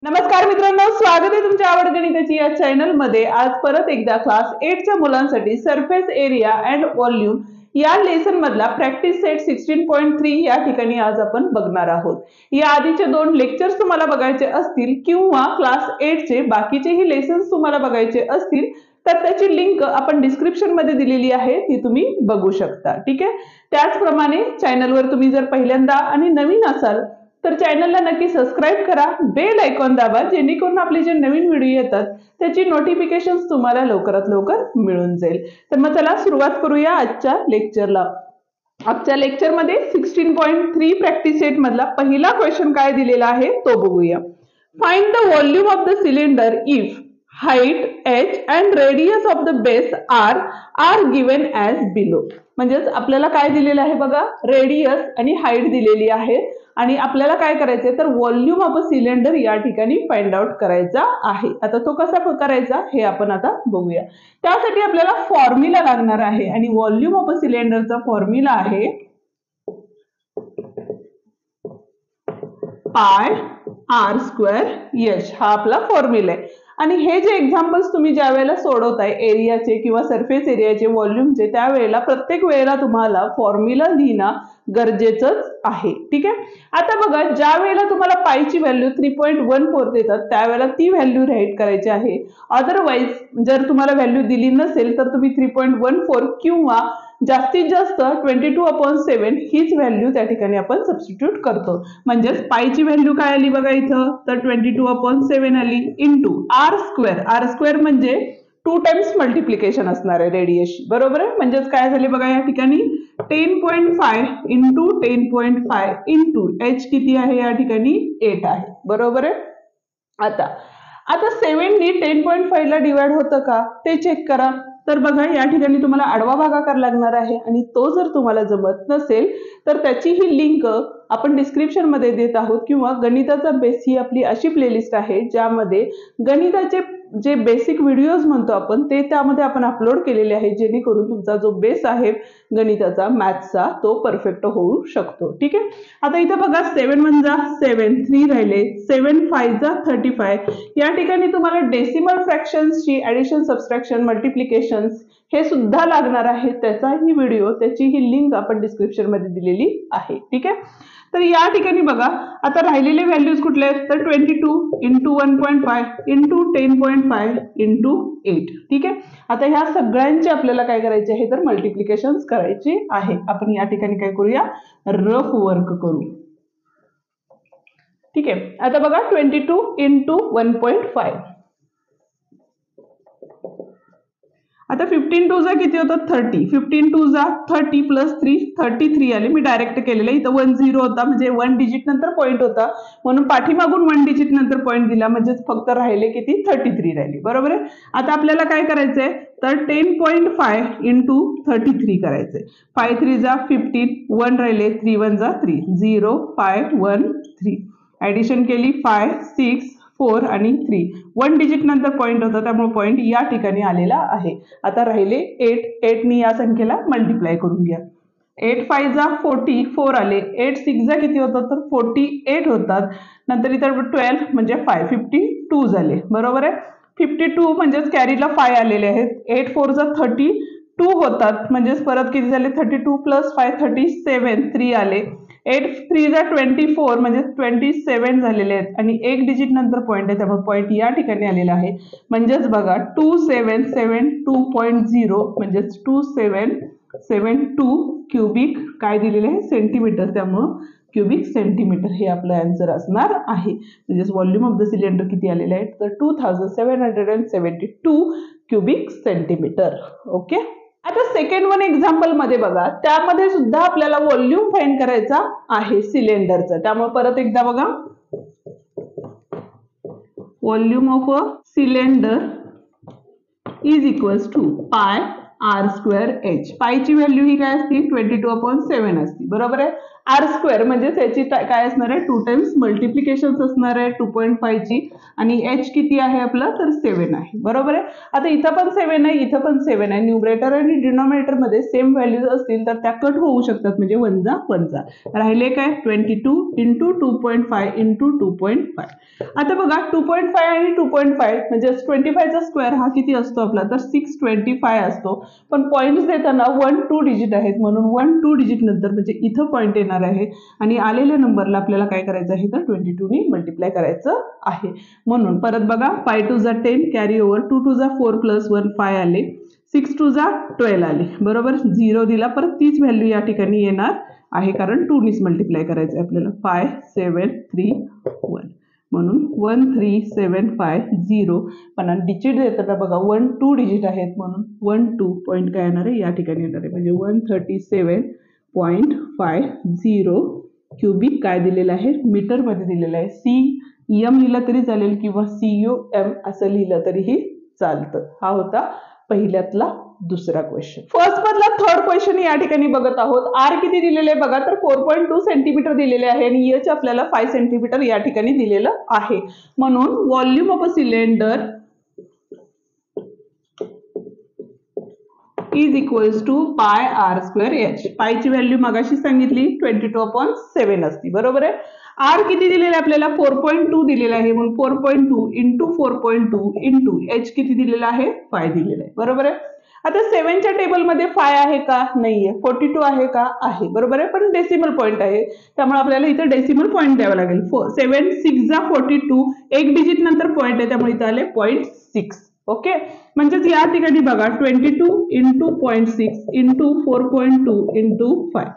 नमस्कार मित्रांनो, स्वागत आहे तुमच्या आवड गणिताची या चॅनल मध्ये। आज परत एकदा क्लास 8 च्या मुलांसाठी सरफेस एरिया अँड व्हॉल्यूम या लेसन मधला प्रॅक्टिस सेट 16.3 या ठिकाणी आज आपण बघणार आहोत। या आधीचे दोन लेक्चर्स तुम्हाला बघायचे असतील किंवा क्लास 8 चे बाकीचेही लेसन्स तुम्हाला बघायचे असतील तर त्याची लिंक आपण डिस्क्रिप्शन मध्ये दिलेली आहे, ती तुम्ही बघू शकता। ठीक आहे, त्याचप्रमाणे चॅनलवर तुम्ही जर पहिल्यांदा आणि नवीन असाल तर चॅनलला नक्की सबस्क्राइब करा, बेल आयकॉन दाबा, जेणेकरून आपले जे नवीन व्हिडिओ येतात त्याची नोटिफिकेशन्स तुम्हाला लवकरात लवकर मिळून जाईल। तर मग चला सुरुवात करूया आजच्या लेक्चरला। आजच्या लेक्चर मध्ये 16.3 प्रॅक्टिस सेट मधला पहिला क्वेश्चन काय दिलेला आहे तो बघूया। Find the volume of the cylinder if height h and radius of the base are given as below। म्हणजेच आपल्याला काय दिलेलं आहे बघा, रेडियस आणि हाईट दिलेली आहे आणि आपल्याला काय करायचंय तर व्हॉल्यूम ऑफ अ सिलेंडर या ठिकाणी फाइंड आउट करायचा आहे। आता तो कसा करायचा हे आपण आता बघूया। त्यासाठी आपल्याला फॉर्म्युला लागणार आहे आणि व्हॉल्यूम ऑफ अ सिलेंडरचा फॉर्म्युला आहे पाय आर स्क्वेअर एच, हा आपला फॉर्म्युला आहे। आणि हे जे एक्झाम्पल्स तुम्ही ज्या वेळेला सोडवताय एरियाचे किंवा सरफेस एरियाचे व्हॉल्यूमचे, त्यावेळेला प्रत्येक वेळेला तुम्हाला फॉर्म्युला लिहिणं गरजेचं आहे। ठीक आहे, आता बघा ज्या वेळेला तुम्हाला पायची व्हॅल्यू 3.14 देतात त्यावेळेला ती व्हॅल्यू राईट करायची आहे। अदरवाइज जर तुम्हाला व्हॅल्यू दिली नसेल तर तुम्ही 3.14 किंवा जास्तीत जास्त 22/7 हीच व्हॅल्यू त्या ठिकाणी आपण सबस्टिट्यूट करतो। म्हणजे पायची व्हॅल्यू काय आली बघा इथं, तर 22/7 आली into r square. R square म्हणजे 2 टाइम्स मल्टिप्लिकेशन असणार आहे रेडियसची, बरोबर आहे। म्हणजेच काय झाले बघा या ठिकाणी 10.5 इंटू 10.5 इंटू एच किती आहे या ठिकाणी 8 आहे, बरोबर आहे। आता 7 नी 10.5 ला डिवाइड होतं का ते चेक करा। तर बघा या ठिकाणी तुम्हाला आडवा भागाकार लागणार आहे आणि तो जर तुम्हाला जमत नसेल तर त्याची ही लिंक आपण डिस्क्रिप्शन मध्ये देत आहोत किंवा गणिताचा बेस ही आपली अशी प्लेलिस्ट आहे ज्यामध्ये गणिताचे जे बेसिक व्हिडिओज म्हणतो आपण ते त्यामध्ये आपण अपलोड केलेले आहे, जेणेकरून तुमचा जो बेस आहे गणिताचा मॅथ्सचा तो परफेक्ट होऊ शकतो। ठीक आहे, आता इथं बघा 7 म्हणजे 7, 3 राहिले, 7 5 जा 35। या ठिकाणी तुम्हाला डेसिमल फ्रॅक्शन्सची ॲडिशन, सबट्रॅक्शन, मल्टिप्लिकेशन हे सुद्धा लागणार आहे। त्याचाही व्हिडिओ, त्याची ही लिंक आपण डिस्क्रिप्शन मध्ये दिलेली आहे। ठीक आहे, तर या ठिकाणी बघा आता राहिलेले व्हॅल्यूज कुठले आहेत तर 22 इंटू 1.5 इंटू 10.5 इंटू 8। ठीक आहे, आता ह्या सगळ्यांचे आपल्याला काय करायचे आहे तर मल्टिप्लिकेशन करायचे आहे। आपण या ठिकाणी काय करूया, रफ वर्क करू। ठीक आहे, आता बघा 22 इंटू 1.5, आता 15 2 जा किती होतं 30, 15 2 जा 30 प्लस 3 33 आले। मी डायरेक्ट केलेलं, इथं 1 0 होता म्हणजे 1 डिजिट नंतर पॉइंट होता म्हणून पाठीमागून 1 डिजिट नंतर पॉइंट दिला, म्हणजे फक्त राहिले किती 33 राहिले, बरोबर आहे। आता आपल्याला काय करायचंय तर 10.5 इंटू 33 करायचंय। 5 3 जा 15, 1 राहिले, 3 1 जा 3, 0 5 1 3, ऍडिशन केली 5 6 4 आणि 3, 1 डिजिट नंतर पॉइंट होता त्यामुळे पॉइंट या ठिकाणी आलेला आहे। आता राहिले 8 नी या संख्येला मल्टिप्लाय करून घ्या। 8 5 जा 44 आले, 8 6 जा किती होतात तर 48 होतात। नंतर इथं 12 म्हणजे 5 52 झाले, बरोबर आहे। 52 म्हणजेच कॅरीला 5 आलेले आहेत। 8 4 जा 32 होतात, म्हणजेच परत किती झाले 32 प्लस 5 37, 3 आले। 8 3 जा 24 म्हणजे 27 झालेले आहेत आणि 1 डिजिट नंतर पॉइंट आहे त्यामुळे पॉइंट या ठिकाणी आलेला आहे। म्हणजेच बघा 2772.0 म्हणजेच 2772 क्यूबिक काय दिलेले आहे सेंटीमीटर, त्यामुळे क्यूबिक सेंटीमीटर हे आपलं आन्सर असणार आहे। म्हणजेच व्हॉल्यूम ऑफ द सिलेंडर किती आलेले आहे तर 2772 क्यूबिक सेंटीमीटर। ओके, आता सेकंड वन एक्झाम्पल मध्ये बघा, त्यामध्ये सुद्धा आपल्याला व्हॉल्यूम फाइंड करायचा आहे सिलेंडरचा। त्यामुळे परत एकदा बघा, volume of a cylinder is equals to pi R square H. पायची व्हॅल्यू ही काय असते 22/7 असते, बरोबर आहे। आर स्क्वेअर म्हणजे त्याची काय असणार आहे 2 टाइम्स मल्टिप्लिकेशन असणार आहे 2.5 ची आणि एच किती आहे आपलं तर 7 आहे बरोबर आहे. आता इथं पण 7 आहे इथं पण 7 आहे. न्यूमरेटर आणि डिनॉमिनेटर मध्ये सेम व्हॅल्यूज असतील तर त्या कट होऊ शकतात म्हणजे 1 राहिले काय 22 इंटू 2.5 इंटू 2.5. आता बघा 2.5 आणि 2.5 म्हणजे 25 चा स्क्वेअर हा किती असतो आपला तर 625 असतो. पण पॉईंट्स देताना 1-2 डिजिट आहेत म्हणून 1-2 डिजिट नंतर म्हणजे इथं पॉईंट येणार आहे आणि आलेल्या नंबरला आपल्याला काय करायचं आहे तर 22 ने मल्टिप्लाय करायचं आहे. म्हणून परत बघा 5 2 जा 10 कॅरी ओव्हर 2 2 जा 4 प्लस 1 5 आले 6 2 जा 12 आले बरोबर 0 दिला परत तीच व्हॅल्यू या ठिकाणी येणार आहे कारण 2 नीच मल्टिप्लाय करायचं आहे आपल्याला 5 7 3 1 म्हणून 13750 पण डिजिट देताना बघा 1-2 डिजिट आहेत म्हणून 1-2 पॉईंट काय येणार आहे या ठिकाणी येणार आहे म्हणजे 137.50 क्युबिक काय दिलेलं आहे मीटरमध्ये दिलेलं आहे. CM लिहिलं तरी चालेल किंवा CUM असं लिहिलं तरीही चालतं. हा होता पहिल्यातला दुसरा क्वेश्चन. फर्स्ट मधला थर्ड क्वेश्चन या ठिकाणी बघत आहोत. आर किती दिलेले आहे बघा तर 4.2 सेंटीमीटर दिलेले आहे आणि एच आपल्याला 5 सेंटीमीटर या ठिकाणी दिलेलं आहे. म्हणून volume of a cylinder is equals to pi R square H. पायची व्हॅल्यू मगाशी सांगितली 22/7 असती बरोबर आहे. आर किती दिलेलं आपल्याला 4.2 दिलेलं आहे म्हणून 4.2 इंटू 4.2 इंटू एच किती दिलेलं आहे 5 दिलेलं आहे बरोबर आहे. आता 7च्या टेबलमध्ये 5 आहे का नाहीये 42 आहे का आहे बरोबर आहे पण डेसिमल पॉईंट आहे त्यामुळे आपल्याला इथे डेसिमल पॉईंट द्यावा लागेल. 7 6 जा 42 एक डिजिट नंतर पॉईंट आहे त्यामुळे इथे आले 0.6 ओके. म्हणजेच या ठिकाणी बघा 22 इंटू 0.6 इंटू 4.2 इंटू 5.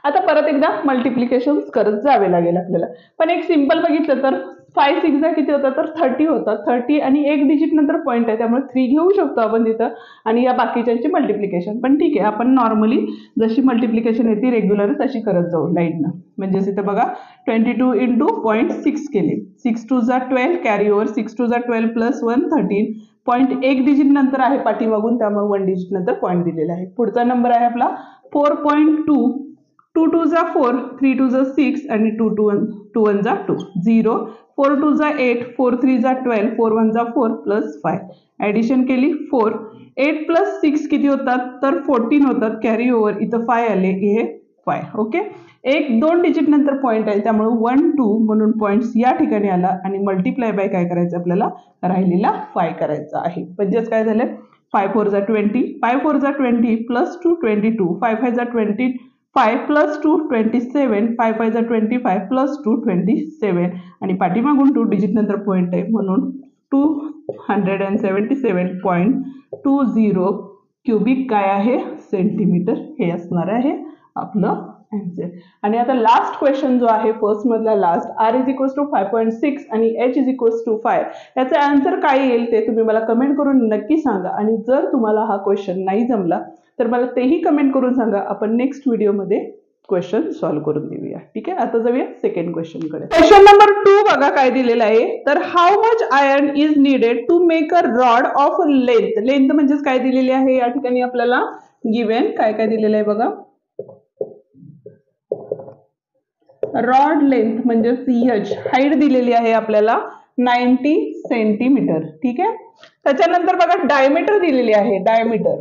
आता परत एकदा मल्टिप्लिकेशन करत जावे लागेल आपल्याला पण एक सिंपल बघितलं तर 5 6 जा किती होता तर 30 होता 30 आणि एक डिजिट नंतर पॉईंट आहे त्यामुळे 3 घेऊ शकतो आपण तिथं आणि या बाकीच्यांची मल्टिप्लिकेशन पण ठीक आहे आपण नॉर्मली जशी मल्टिप्लिकेशन येते रेग्युलर तशी करत जाऊ लाईननं. म्हणजे इथं बघा 22 इंटू 0.6 केले 6 2 जा 12 कॅरी ओव्हर 6 2 जा 12 प्लस 1 13 पॉईंट एक डिजिट नंतर आहे पाठीमागून त्यामुळे 1 डिजिट नंतर पॉईंट दिलेला आहे. पुढचा नंबर आहे आपला 4.2 2 2 जा 4 3 2 जा 6 आणि 2 1 जा 2 0 4 2 जा 8 4 3 जा 12 4 1 जा 4 प्लस 5 ऍडिशन केली 4 8 प्लस 6 किती होतात तर 14 होतात कॅरी ओव्हर इथं 5 आले हे 5 ओके. एक 2 डिजिट नंतर पॉईंट आहे त्यामुळे 1 2 म्हणून पॉईंट्स या ठिकाणी आला आणि मल्टिप्लाय बाय काय करायचं आपल्याला राहिलेला 5 करायचा आहे. म्हणजेच काय झालं 5 4 जा 20 5 4 जा 20 प्लस 2 22 5 5 जा 20 5 प्लस 2 27 5 5 जा 25 प्लस 2 27 आणि पाठीमागून 2 डिजिट नंतर पॉईंट आहे म्हणून 277.20 क्युबिक काय आहे सेंटीमीटर हे असणार आहे आपलं आन्सर. आणि आता लास्ट क्वेश्चन जो आहे फर्स्ट मधला last r is equals to 5.6 आणि एच इज इक्वल्स टू 5 याचा आन्सर काय येईल ते तुम्ही मला कमेंट करून नक्की सांगा आणि जर तुम्हाला हा क्वेश्चन नाही जमला तर मला तेही कमेंट करून सांगा आपण नेक्स्ट व्हिडिओमध्ये क्वेश्चन सॉल्व्ह करून देऊया. ठीक आहे. आता जाऊया सेकंड क्वेश्चन कडे. क्वेश्चन नंबर 2 बघा काय दिलेला आहे तर how much iron is needed to make a rod of length. Length म्हणजेच काय दिलेली आहे या ठिकाणी आपल्याला गिव्हन काय काय दिलेलं आहे बघा रॉड लेंथ म्हणजे एच हाईट दिलेली आहे आपल्याला 90 सेंटीमीटर. ठीक आहे. त्याच्यानंतर बघा डायमीटर दिलेली आहे डायमीटर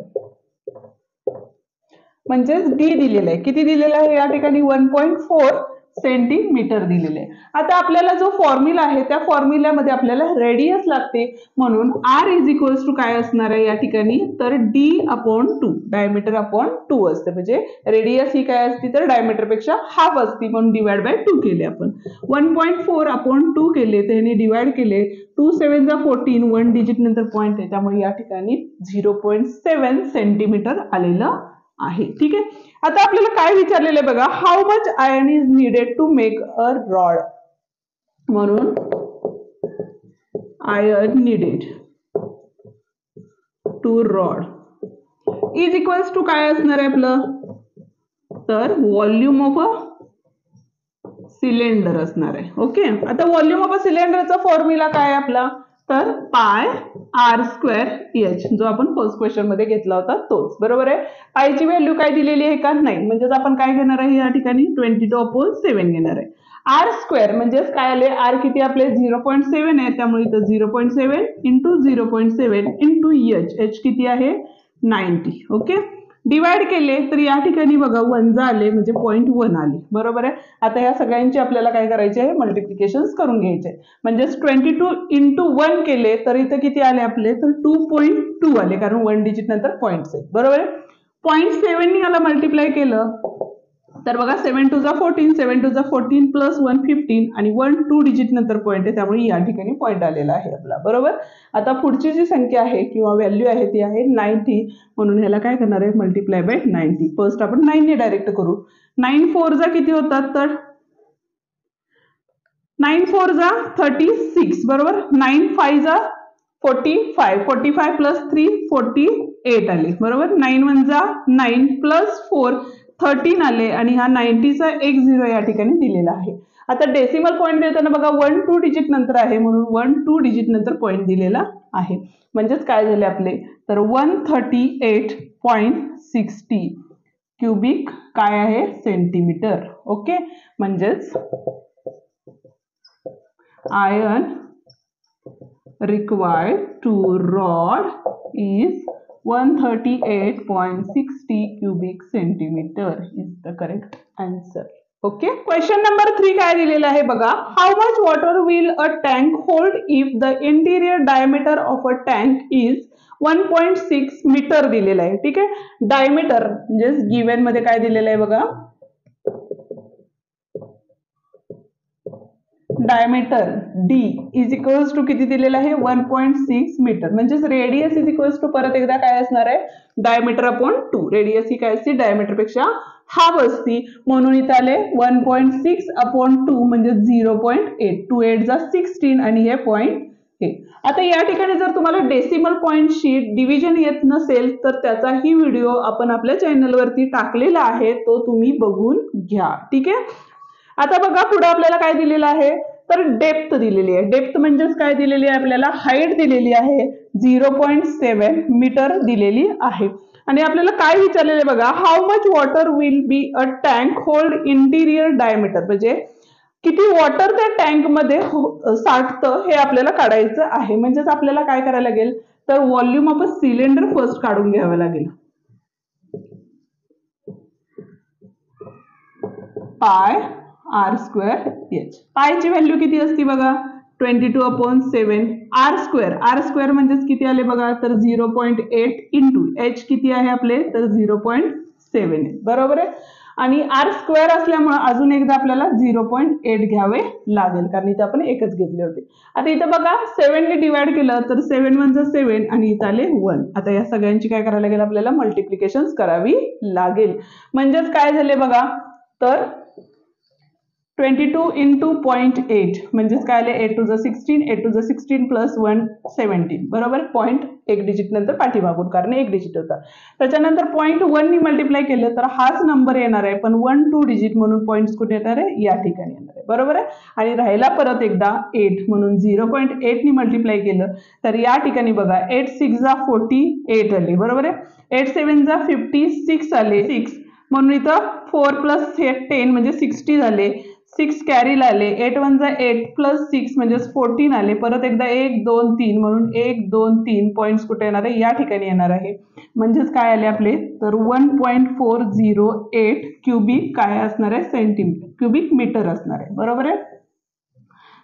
म्हणजेच डी दिलेलं आहे किती दिलेलं आहे या ठिकाणी 1.4 सेंटीमीटर दिलेले आहे. आता आपल्याला जो फॉर्म्युला आहे त्या फॉर्म्युल्यामध्ये आपल्याला रेडियस लागते म्हणून आर इज इक्वल्स टू काय असणार आहे या ठिकाणी तर डी अपॉन 2 डायमीटर अपॉन 2 असते म्हणजे रेडियस ही काय असती तर डायमीटर पेक्षा हाफ असती म्हणून डिवाइड बाय 2 केले आपण 1.4 अपॉन 2 केले त्याने डिवाइड केले 2 7 जा 14 1 डिजिट नंतर पॉईंट आहे त्यामुळे या ठिकाणी 0.7 सेंटीमीटर आलेलं आहे. ठीक आहे. आता आपल्याला काय विचारलेलं आहे बघा how much iron is needed to make a rod म्हणून iron needed to rod is equals to काय असणार आहे आपलं तर व्हॉल्यूम ऑफ अ सिलेंडर असणार आहे. ओके. आता व्हॉल्यूम ऑफ अ सिलेंडरचा फॉर्म्युला काय आपला तर पाय आर स्क्वेअर एच, जो आपण फर्स्ट क्वेश्चन मध्ये घेतला होता तोच. बरोबर आहे. पायची व्हॅल्यू काय दिलेली आहे का? नाही. म्हणजेच आपण काय घेणार आहे या ठिकाणी 22/7 घेणार आहे. आर स्क्वेअर म्हणजेच काय आले, आर किती आपले 0.7 आहे, त्यामुळे इथं 0.7 इंटू 0.7 इंटू एच, एच किती आहे 90. ओके. डिवाइड केले तर या ठिकाणी बघा 1 आले म्हणजे 0.1 आले. बरोबर आहे. आता या सगळ्यांची आपल्याला काय करायचे आहे, मल्टिप्लिकेशन करून घ्यायचे. म्हणजेच 22 इंटू 1 केले तर इथं किती आले आपले, तर 2.2 आले, कारण 1 डिजिट नंतर पॉईंट्स आहेत. बरोबर आहे. 0.7 याला मल्टिप्लाय केलं तर बघा 7 2 जा 14, 7 2 जा 14 प्लस 1 15 आणि 1 2 डिजिट नंतर पॉईंट आहे, त्यामुळे या ठिकाणी पॉईंट आलेला आहे आपला. बरोबर. आता पुढची जी संख्या आहे किंवा व्हॅल्यू आहे ती आहे 90, म्हणून ह्याला काय करणार आहे, मल्टिप्लाय बाय 90. फर्स्ट आपण 9 ने डायरेक्ट करू. 9 4 जा किती होतात, तर 9 4 जा 36. बरोबर. 9 5 जा 45, 45 प्लस 3 48 आले. बरोबर. 9 1 जा 9 प्लस 4 13 आले आणि हा 90चा एक 0 या ठिकाणी दिलेला आहे. आता डेसिमल पॉईंट देताना बघा 1 2 डिजिट नंतर आहे, म्हणून 1 2 डिजिट नंतर पॉईंट दिलेला आहे. म्हणजेच काय झाले आपले, तर 138.60 क्युबिक काय आहे, सेंटीमीटर. ओके. म्हणजेच iron required to rod is 138.60 cubic centimeter is the correct answer. Okay. Question number 3 काय दिलेला आहे बघा. How much water will a tank hold if the interior diameter of a tank is 1.6 metre दिलेला आहे. ठीक आहे. Diameter म्हणजे given मध्ये काय दिलेलं आहे बघा, diameter D is equals to किती दिलेलं आहे, 1.6 मीटर. म्हणजेच रेडियस इज इक्वल्स टू परत एकदा काय असणार आहे, डायमीटर अपॉन 2. रेडियस ही काय असते, डायमीटर पेक्षा हाफ असती, म्हणून इथे आले 1.6 अपॉन 2 म्हणजे 0.8. 2 8 जा 16 आणि हे पॉईंट हे. आता या ठिकाणी जर तुम्हाला डेसिमल पॉईंटशी डिव्हिजन येत नसेल तर त्याचाही व्हिडिओ आपण आपल्या चॅनलवरती टाकलेला आहे, तो तुम्ही बघून घ्या. ठीक आहे. आता बघा पुढे आपल्याला काय दिलेलं आहे, तर डेप्थ दिलेली आहे. डेप्थ म्हणजेच काय दिलेली आहे आपल्याला, हाईट दिलेली आहे 0.7 मीटर दिलेली आहे. आणि आपल्याला काय विचारलेलं आहे बघा, how much water will be a tank hold interior diameter, म्हणजे किती वॉटर त्या टँक मध्ये साठतं हे आपल्याला काढायचं आहे. म्हणजेच आपल्याला काय करायला लागेल, तर volume of a cylinder first काढून घ्यावं लागेल. Pi R square H. पायची व्हॅल्यू किती असते बघा, 22/7. आर स्क्वेअर म्हणजेच किती आले बघा, तर 0.8 इंटू एच किती आहे आपले, तर 0.7. बरोबर आहे. आणि आर स्क्वेअर असल्यामुळे अजून एकदा आपल्याला 0.8 घ्यावे लागेल, कारण इथे आपण एकच घेतले होते. आता इथं बघा 7 ने डिवाइड केलं तर 7 1 जा 7 आणि इथं आले 1. आता या सगळ्यांची काय करायला लागेल, आपल्याला मल्टिप्लिकेशन करावी लागेल. म्हणजेच काय झाले बघा, तर 22 इंटू 0.8 म्हणजेच काय आले, 8 2 जा 16, 8 2 जा 16 प्लस 1 17. बरोबर. पॉईंट एक डिजिट नंतर पाठीमागून, कारण एक डिजिट होता. त्याच्यानंतर 0.1 नी मल्टिप्लाय केलं तर हाच नंबर येणार आहे, पण 1 2 डिजिट म्हणून पॉईंट्स कुठे येणार आहे, या ठिकाणी येणार आहे. बरोबर आहे. आणि राहिला परत एकदा 8, म्हणून 0.8 नी मल्टिप्लाय केलं तर या ठिकाणी बघा 8 6 जा 48 आले. बरोबर आहे. 8 7 जा 56 आले, 6 म्हणून इथं 4 प्लस 10 म्हणजे 60 झाले. 6 कॅरीला आले. 8 1 जा 8 प्लस 6 म्हणजे 14 आले. परत एकदा 1 2 3 म्हणून 1 2 3 पॉईंट्स कुठे येणार आहे, या ठिकाणी येणार आहे. म्हणजेच काय आले आपले, तर 1.408 क्युबिक काय असणार आहे, सेंटीमीटर, क्युबिक मीटर असणार आहे. बरोबर आहे.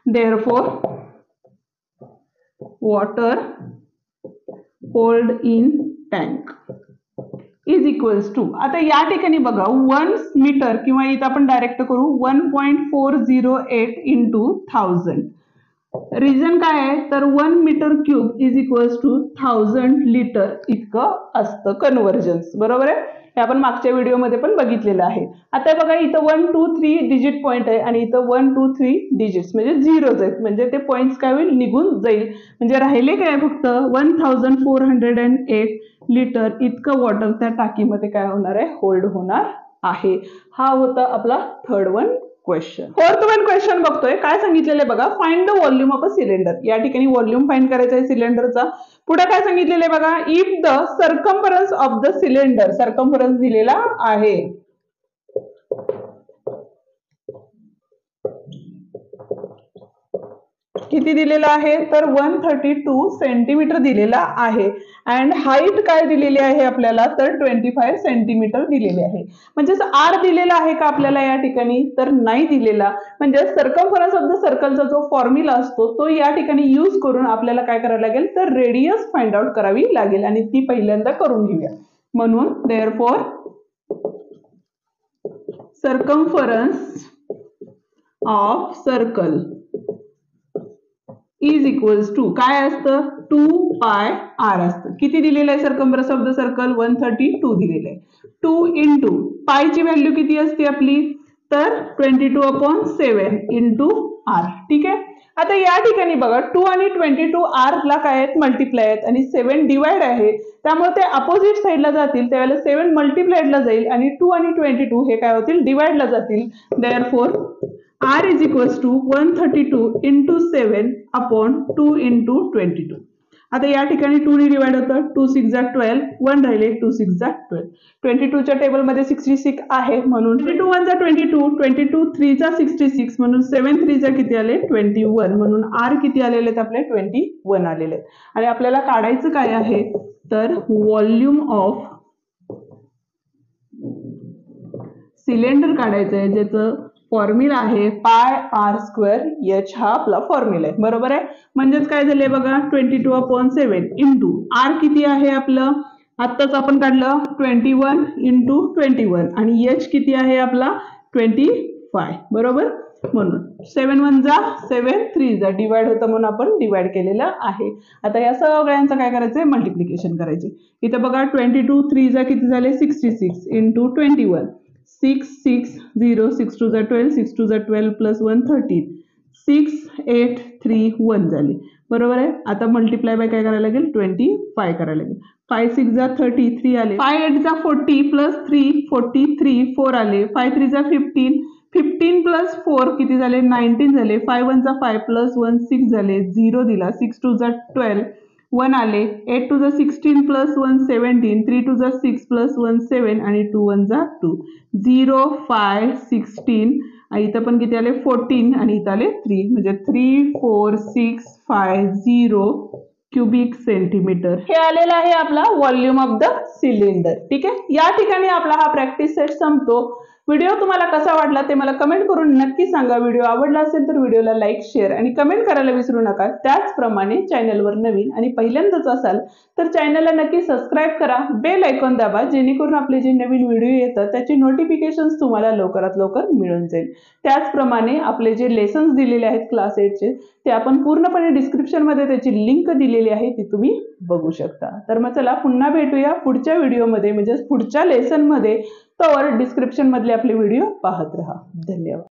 Therefore water hold in tank is equals to, आता या ठिकाणी बघा 1 मीटर किंवा इथं आपण डायरेक्ट करू 1.408 इंटू 1000. रिझन काय आहे, तर 1 metre cube is equals to 1000 litre इतकं असतं कन्व्हर्जन्स. बरोबर आहे. हे आपण मागच्या व्हिडिओमध्ये पण बघितलेलं आहे. आता बघा इथं 1 2 3 डिजिट पॉईंट आहे आणि इथं 1 2 3 डिजिट्स म्हणजे झिरोज आहेत, म्हणजे ते पॉईंट्स काय होईल, निघून जाईल. म्हणजे राहिले काय, फक्त 1408 लिटर इतकं वॉटर त्या टाकीमध्ये काय होणार आहे, होल्ड होणार आहे. हा होता आपला third one question. 4th one question बघतोय. काय सांगितलेलं आहे बघा, find the volume of a cylinder. या ठिकाणी व्हॉल्यूम फाइंड करायचा आहे सिलेंडरचा. पुढे काय सांगितलेलं आहे बघा, if the circumference of the cylinder, circumference दिलेला आहे. किती दिलेला आहे तर 132 सेंटीमीटर दिलेला आहे. अँड हाईट काय दिलेली आहे आपल्याला तर 25 सेंटीमीटर दिलेली आहे. म्हणजेच आर दिलेला आहे का आपल्याला या ठिकाणी तर नाही दिलेला. म्हणजे सर्कम्फरन्स ऑफ द सर्कलचा जो फॉर्म्युला असतो तो या ठिकाणी यूज करून आपल्याला काय करायला लागेल तर रेडियस फाइंड आउट करावी लागेल आणि ती पहिल्यांदा करून घेऊया. म्हणून therefore circumference of circle is equals to काय असतं 2 पाय आर असतं. किती दिलेलं आहे सर्कम्फरन्स ऑफ द सर्कल 132 दिलेलं आहे. 2 इंटू पायची व्हॅल्यू किती असते आपली तर 22/7 इंटू आर. ठीक आहे. आता या ठिकाणी बघा 2 आणि 22 आर ला काय आहेत मल्टिप्लाय आहेत आणि 7 डिवाइड आहे त्यामुळे ते अपोजिट साइडला जातील त्यावेळेला 7 मल्टिप्लाइडला जाईल आणि 2 आणि 22 हे काय होतील डिवाइडला जातील. Therefore R is equals to 132 into 7 upon 2 into 22. आता या ठिकाणी 2 ने डिवाइड होतं 2 6 जा 12 1 राहिले 2 6 जा 12. 22 च्या टेबल मध्ये 66 आहे म्हणून 22 1 जा 22 22 3 जा 66 म्हणून 7 3 जा किती आले 21 म्हणून R किती आलेले आहेत आपले 21 आलेले आहेत. आणि आपल्याला काढायचं काय आहे तर व्हॉल्यूम ऑफ सिलेंडर काढायचं आहे ज्याचं फॉर्म्युला आहे पाय आर स्क्वेअर एच हा आपला फॉर्म्युला आहे. बरोबर आहे. म्हणजेच काय झाले बघा 22/7 इंटू आर किती आहे आपलं आत्ताच आपण काढलं 21 इंटू 21 आणि एच किती आहे आपला 25. बरोबर. म्हणून 7 1 जा 7 3 जा डिवाइड होतं म्हणून आपण डिवाइड केलेलं आहे. आता या सगळ्यांचं काय करायचंय मल्टिप्लिकेशन करायचे. इथे बघा 22 3 जा किती झाले 66 इंटू 21 6 6 0 6 2 जा 12 6 2 जा 12 प्लस 1 13 6 8 3 1 झाली. बरोबर आहे. आता मल्टिप्लाय बाय काय करायला लागेल 25 करायला लागेल. 5 6 जा 33 आले 5 8 जा 40 प्लस 3 43 4 आले 5 3 जा 15 15 प्लस 4 किती झाले 19 झाले 5 1 जा 5 प्लस 1 6 झाले 0 दिला 6 2 जा 12 1 आले 8 2 जा 16 प्लस 1 17 3 2 जा 6 प्लस 1 7 आणि 2 1 जा 2 0 5 16 इथं पण किती आले 14 आणि इथं आले 3 म्हणजे 3 4 6 5 0 क्यूबिक सेंटीमीटर हे आलेलं आहे आपला व्हॉल्यूम ऑफ द सिलेंडर. ठीक आहे. या ठिकाणी आपला हा प्रॅक्टिस सेट संपतो. व्हिडिओ तुम्हाला कसा वाटला ते मला कमेंट करून नक्की सांगा. व्हिडिओ आवडला असेल तर व्हिडिओला लाईक शेअर आणि कमेंट करायला विसरू नका. त्याचप्रमाणे चॅनलवर नवीन आणि पहिल्यांदाच असाल तर चॅनलला नक्की सबस्क्राईब करा. बेल आयकॉन दाबा जेणेकरून आपले जे नवीन व्हिडिओ येतात त्याचे नोटिफिकेशन्स तुम्हाला लवकरात लवकर मिळून जाईल. त्याचप्रमाणे आपले जे लेसन्स दिलेले आहेत क्लास 8चे ते आपण पूर्णपणे डिस्क्रिप्शनमध्ये त्याची लिंक दिलेली आहे ती तुम्ही बघू शकता. तर मग चला पुन्हा भेटूया पुढच्या व्हिडिओमध्ये म्हणजे पुढच्या लेसनमध्ये. तोवर डिस्क्रिप्शन मधले आपले व्हिडिओ पाहत रहा. धन्यवाद.